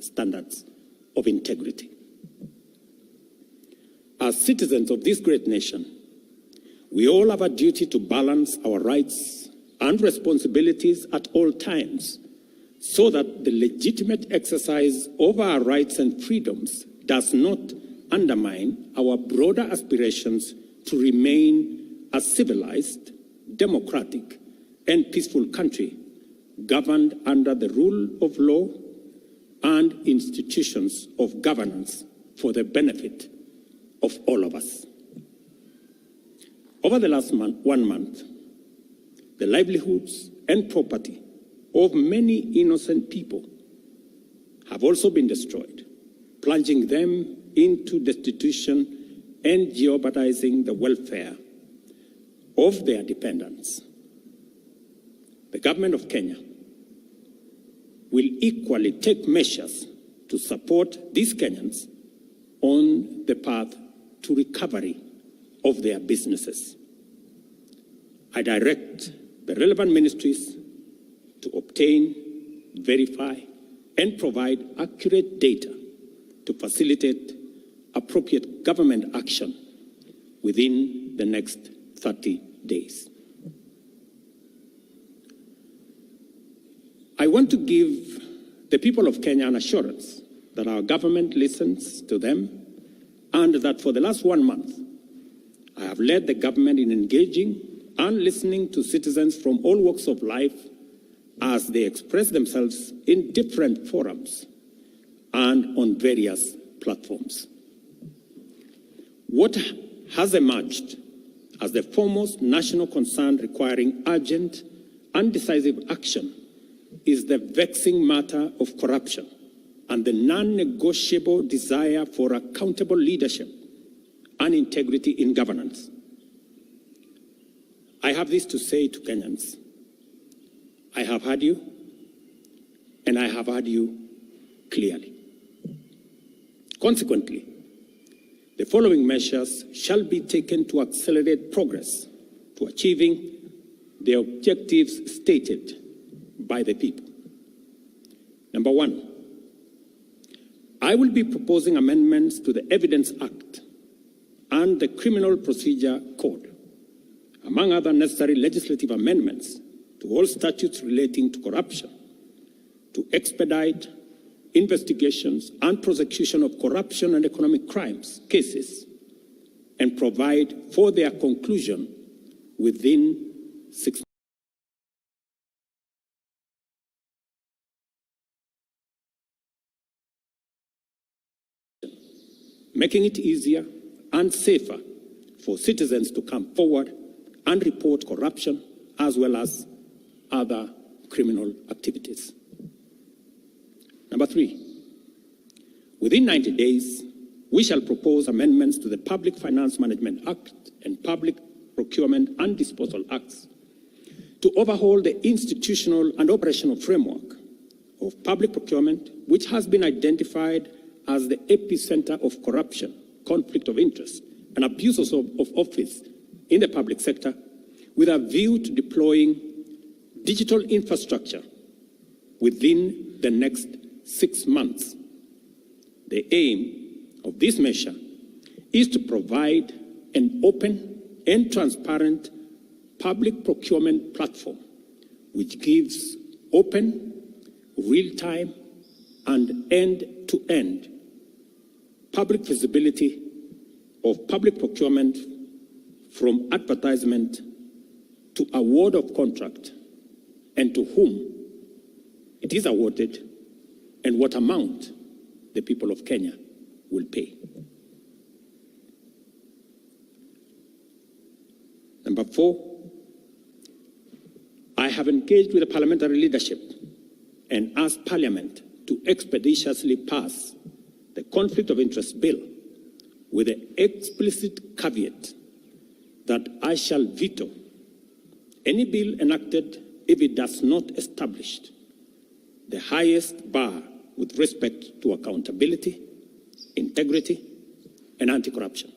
standards of integrity. As citizens of this great nation, we all have a duty to balance our rights and responsibilities at all times so that the legitimate exercise of our rights and freedoms does not undermine our broader aspirations to remain a civilized, democratic, and peaceful country governed under the rule of law and institutions of governance for the benefit of all of us. Over the last 1 month, the livelihoods and property of many innocent people have also been destroyed, plunging them into destitution and jeopardizing the welfare of their dependents. The government of Kenya will equally take measures to support these Kenyans on the path to recovery of their businesses. I direct the relevant ministries to obtain, verify, and provide accurate data to facilitate appropriate government action within the next 30 days. I want to give the people of Kenya an assurance that our government listens to them and that for the last 1 month, I have led the government in engaging and listening to citizens from all walks of life as they express themselves in different forums and on various platforms. What has emerged as the foremost national concern requiring urgent and decisive action is the vexing matter of corruption and the non-negotiable desire for accountable leadership and integrity in governance. I have this to say to Kenyans. I have heard you, and I have heard you clearly. Consequently, the following measures shall be taken to accelerate progress to achieving the objectives stated by the people. Number 1, I will be proposing amendments to the Evidence Act and the Criminal Procedure Code, among other necessary legislative amendments to all statutes relating to corruption, to expedite investigations and prosecution of corruption and economic crimes cases, and provide for their conclusion within 6 months. Making it easier and safer for citizens to come forward and report corruption as well as other criminal activities. Number 3, within 90 days, we shall propose amendments to the Public Finance Management Act and Public Procurement and Disposal Acts to overhaul the institutional and operational framework of public procurement, which has been identified as the epicenter of corruption, conflict of interest, and abuses of office in the public sector, with a view to deploying digital infrastructure within the next 6 months. The aim of this measure is to provide an open and transparent public procurement platform which gives open, real-time, and end-to-end public visibility of public procurement from advertisement to award of contract and to whom it is awarded and what amount the people of Kenya will pay. Number 4, I have engaged with the parliamentary leadership and asked Parliament to expeditiously pass the Conflict of Interest Bill with the explicit caveat that I shall veto any bill enacted if it does not establish the highest bar with respect to accountability, integrity, and anti-corruption.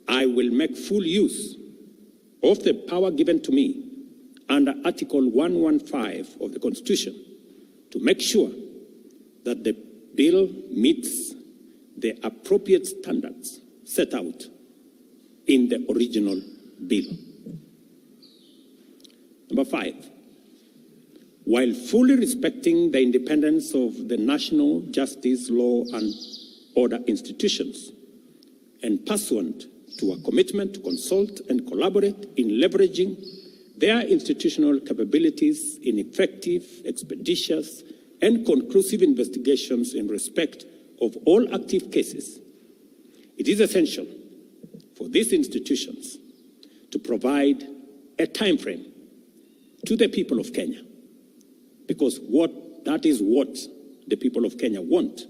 I will make full use of the power given to me under Article 115 of the Constitution to make sure that the bill meets the appropriate standards set out in the original bill. Number 5, while fully respecting the independence of the national justice, law, and order institutions, and pursuant to a commitment to consult and collaborate in leveraging their institutional capabilities in effective, expeditious, and conclusive investigations in respect of all active cases, it is essential for these institutions to provide a time frame to the people of Kenya, because that is what the people of Kenya want,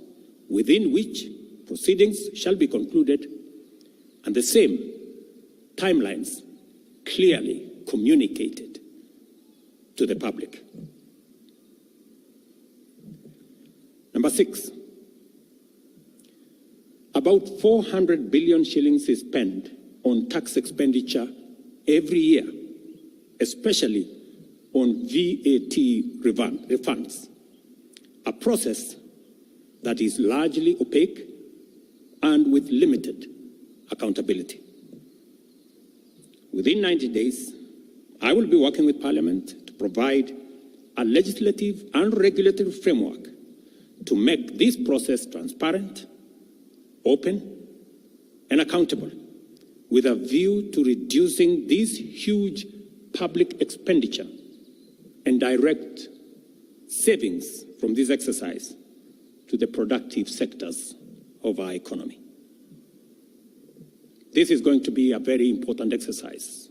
within which proceedings shall be concluded, and the same timelines clearly communicated to the public. Number 6, about 400 billion shillings is spent on tax expenditure every year, especially on VAT refunds, a process that is largely opaque and with limited accountability. Within 90 days, I will be working with Parliament to provide a legislative and regulatory framework to make this process transparent, open, and accountable, with a view to reducing this huge public expenditure and direct savings from this exercise to the productive sectors of our economy. This is going to be a very important exercise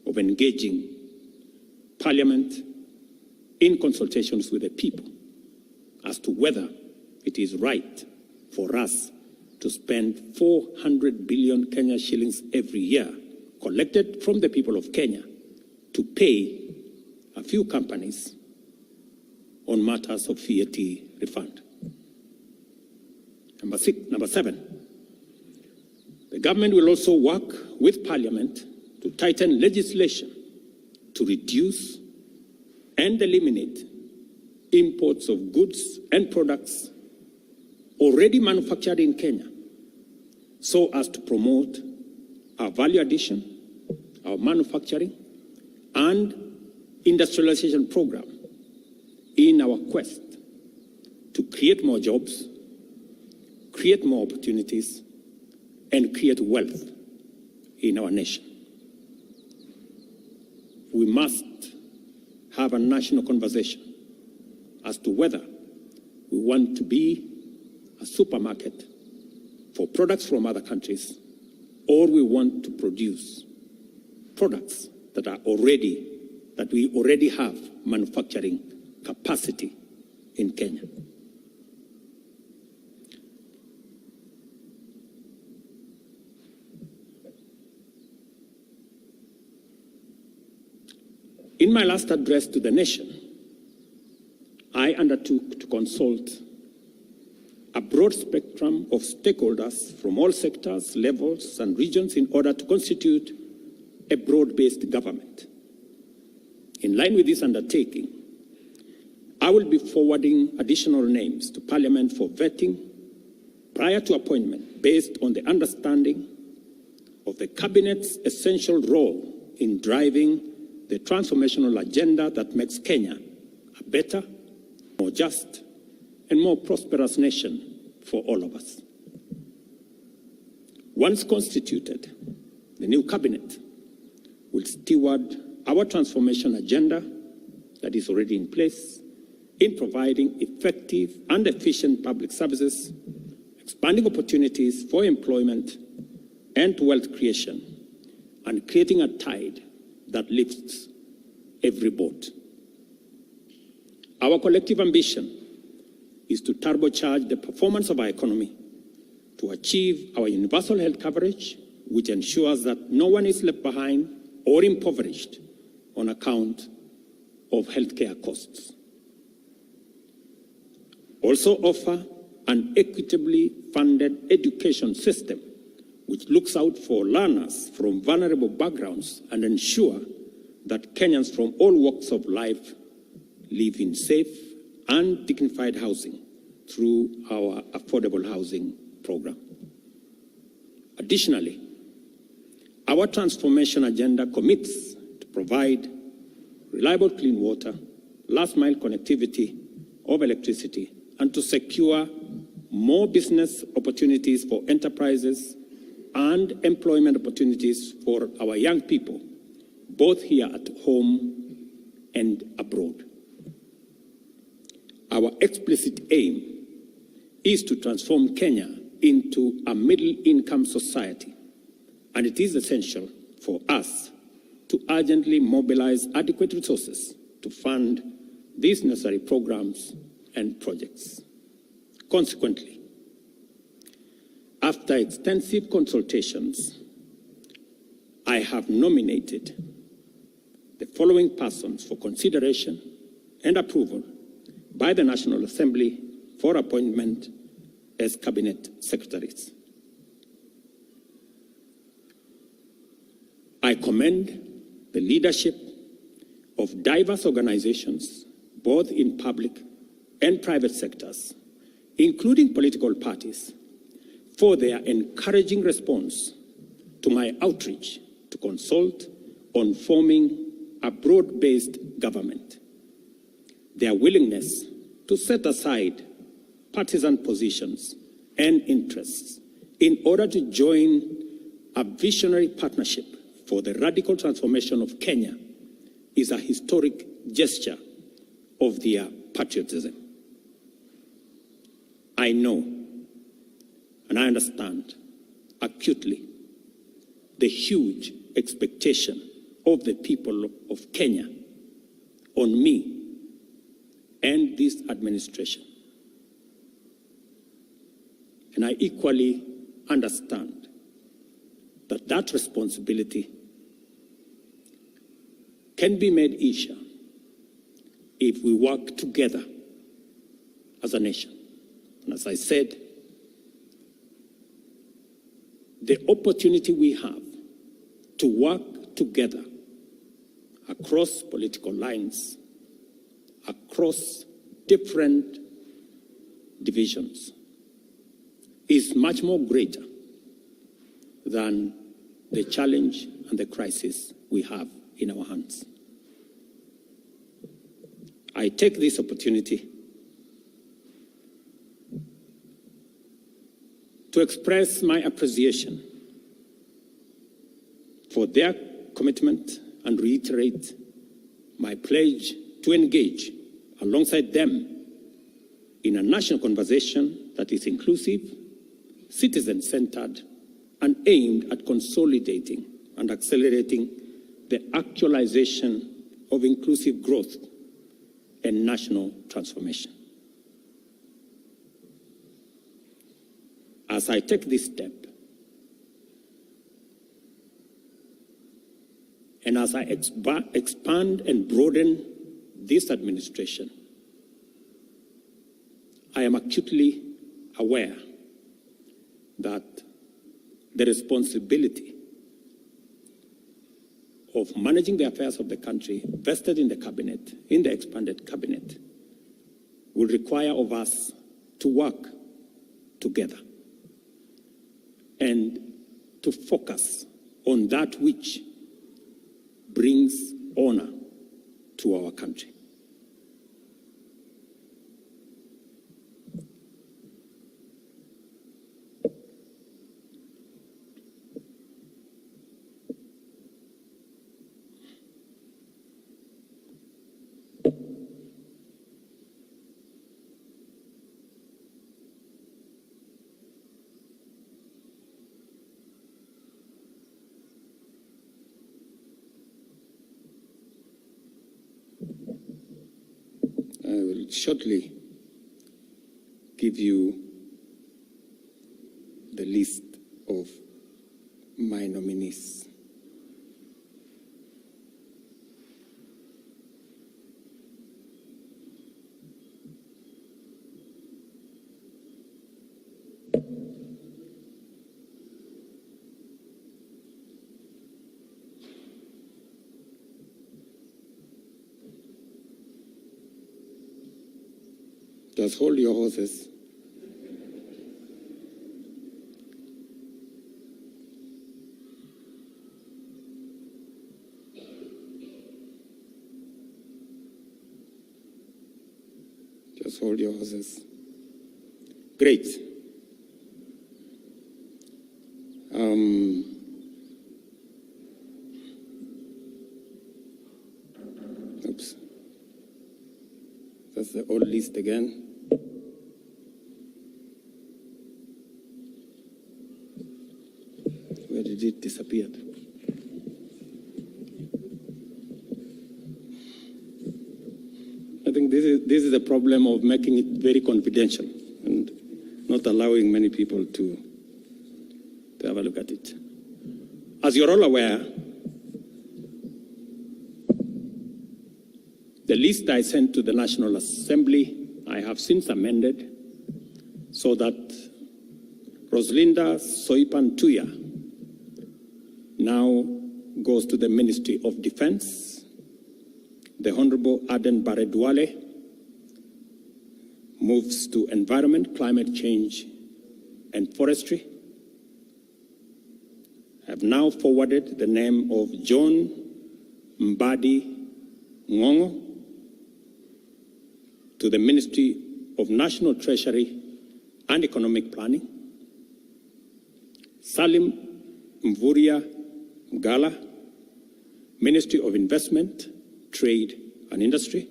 of engaging Parliament in consultations with the people as to whether it is right for us to spend 400 billion Kenya shillings every year collected from the people of Kenya to pay a few companies on matters of VAT refund. Number 7, the government will also work with Parliament to tighten legislation to reduce and eliminate imports of goods and products already manufactured in Kenya, so as to promote our value addition, our manufacturing, and industrialization program in our quest to create more jobs, create more opportunities, and create wealth in our nation. We must have a national conversation as to whether we want to be a supermarket for products from other countries, or we want to produce products that we already have manufacturing capacity in Kenya. In my last address to the nation, I undertook to consult a broad spectrum of stakeholders from all sectors, levels, and regions in order to constitute a broad-based government. In line with this undertaking, I will be forwarding additional names to Parliament for vetting prior to appointment, based on the understanding of the Cabinet's essential role in driving the transformational agenda that makes Kenya a better, more just, and more prosperous nation for all of us. Once constituted, the new cabinet will steward our transformation agenda that is already in place in providing effective and efficient public services, expanding opportunities for employment and wealth creation, and creating a tide that lifts every boat. Our collective ambition is to turbocharge the performance of our economy, to achieve our universal health coverage, which ensures that no one is left behind or impoverished on account of healthcare costs. Also offer an equitably funded education system which looks out for learners from vulnerable backgrounds and ensure that Kenyans from all walks of life live in safe and dignified housing through our affordable housing program. Additionally, our transformation agenda commits to provide reliable clean water, last-mile connectivity of electricity, and to secure more business opportunities for enterprises and employment opportunities for our young people, both here at home and abroad. Our explicit aim is to transform Kenya into a middle-income society, and it is essential for us to urgently mobilize adequate resources to fund these necessary programs and projects. Consequently, after extensive consultations, I have nominated the following persons for consideration and approval by the National Assembly for appointment as cabinet secretaries. I commend the leadership of diverse organizations, both in public and private sectors, including political parties, for their encouraging response to my outreach to consult on forming a broad-based government. Their willingness to set aside partisan positions and interests in order to join a visionary partnership for the radical transformation of Kenya is a historic gesture of their patriotism. I know and I understand acutely the huge expectation of the people of Kenya on me and this administration. And I equally understand that that responsibility can be made easier if we work together as a nation. And as I said, the opportunity we have to work together across political lines, across different divisions, is much more greater than the challenge and the crisis we have in our hands. I take this opportunity to express my appreciation for their commitment and reiterate my pledge to engage alongside them in a national conversation that is inclusive, citizen-centered, and aimed at consolidating and accelerating the actualization of inclusive growth and national transformation. As I take this step, and as I expand and broaden this administration, I am acutely aware that the responsibility of managing the affairs of the country vested in the cabinet, in the expanded cabinet, will require of us to work together and to focus on that which brings honor to our country. I will shortly give you the list of my nominees. Just hold your horses. Just hold your horses. Great. Oops. That's the old list again. Where did it disappear? I think this is the problem of making it very confidential and not allowing many people to have a look at it. As you're all aware, the list I sent to the National Assembly, I have since amended so that Roslinda Soipan Tuya now goes to the Ministry of Defense. The Honorable Aden Baredwale moves to Environment, Climate Change, and Forestry. I have now forwarded the name of John Mbadi Ngongo to the Ministry of National Treasury and Economic Planning. Salim Mvuria Mgala, Ministry of Investment, Trade and Industry.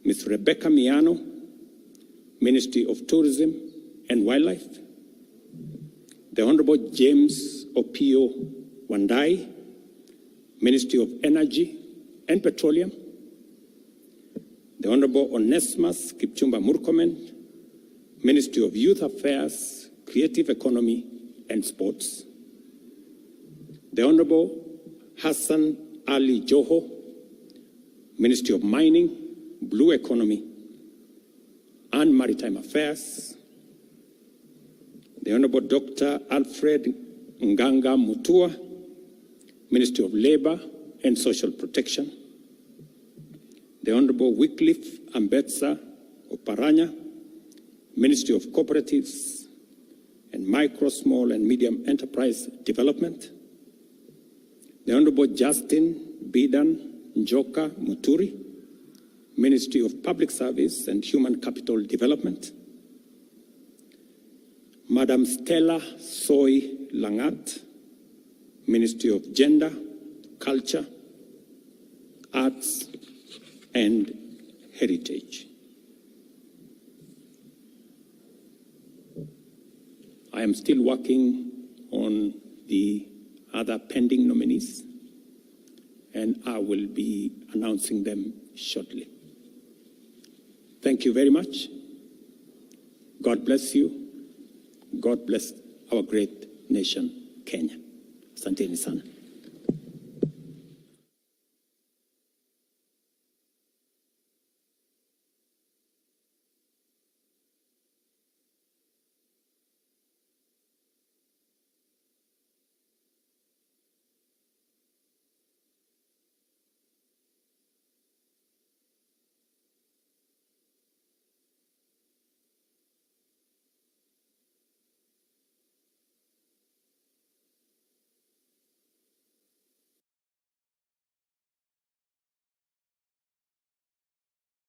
Ms. Rebecca Miano, Ministry of Tourism and Wildlife. The Honorable James Opio Wandai, Ministry of Energy and Petroleum. The Honorable Onesmus Kipchumba Murkomen, Ministry of Youth Affairs, Creative Economy and Sports. The Honorable Hassan Ali Joho, Ministry of Mining, Blue Economy and Maritime Affairs. The Honorable Dr. Alfred Nganga Mutua, Ministry of Labor and Social Protection. The Honorable Wycliffe Ambetsa Oparanya, Ministry of Cooperatives and Micro, Small and Medium Enterprise Development. The Honorable Justin Bidan Njoka Muturi, Ministry of Public Service and Human Capital Development. Madam Stella Soy Langat, Ministry of Gender, Culture, Arts and Heritage. I am still working on the other pending nominees, and I will be announcing them shortly. Thank you very much. God bless you. God bless our great nation, Kenya. Asanteni sana.